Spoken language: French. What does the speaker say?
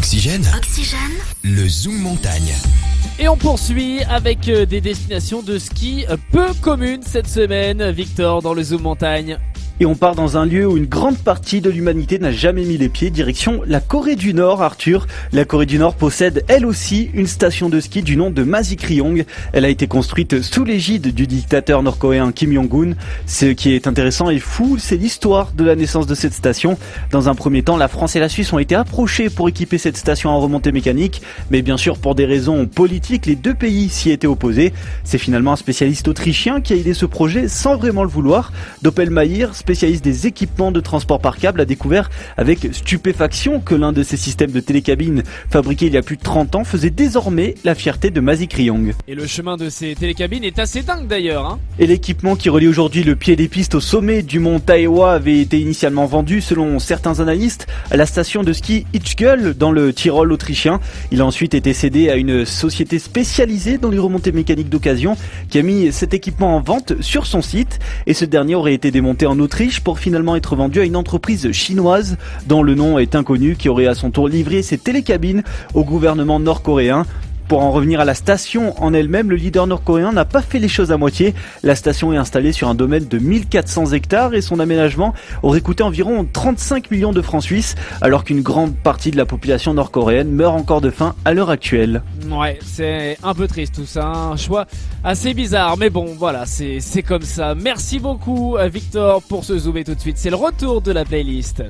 Oxygène. Le Zoom Montagne. Et on poursuit avec des destinations de ski peu communes cette semaine, Victor, dans le Zoom Montagne. Et on part dans un lieu où une grande partie de l'humanité n'a jamais mis les pieds, direction la Corée du Nord, Arthur. La Corée du Nord possède elle aussi une station de ski du nom de Masikryong. Elle a été construite sous l'égide du dictateur nord-coréen Kim Jong-un. Ce qui est intéressant et fou, c'est l'histoire de la naissance de cette station. Dans un premier temps, la France et la Suisse ont été approchés pour équiper cette station en remontée mécanique. Mais bien sûr, pour des raisons politiques, les deux pays s'y étaient opposés. C'est finalement un spécialiste autrichien qui a aidé ce projet sans vraiment le vouloir. Doppelmayr, spécialiste des équipements de transport par câble, a découvert avec stupéfaction que l'un de ces systèmes de télécabine fabriqués il y a plus de 30 ans faisait désormais la fierté de Masikryong. Et le chemin de ces télécabines est assez dingue d'ailleurs. Et l'équipement qui relie aujourd'hui le pied des pistes au sommet du mont Taewa avait été initialement vendu, selon certains analystes, à la station de ski Itzgl dans le Tyrol autrichien. Il a ensuite été cédé à une société spécialisée dans les remontées mécaniques d'occasion qui a mis cet équipement en vente sur son site. Et ce dernier aurait été démonté en Autriche pour finalement être vendu à une entreprise chinoise dont le nom est inconnu, qui aurait à son tour livré ses télécabines au gouvernement nord-coréen. Pour en revenir à la station en elle-même, le leader nord-coréen n'a pas fait les choses à moitié. La station est installée sur un domaine de 1400 hectares et son aménagement aurait coûté environ 35 millions de francs suisses, alors qu'une grande partie de la population nord-coréenne meurt encore de faim à l'heure actuelle. Ouais, c'est un peu triste tout ça, un choix assez bizarre, mais bon, voilà, c'est comme ça. Merci beaucoup Victor pour ce zoom et tout de suite, c'est le retour de la playlist.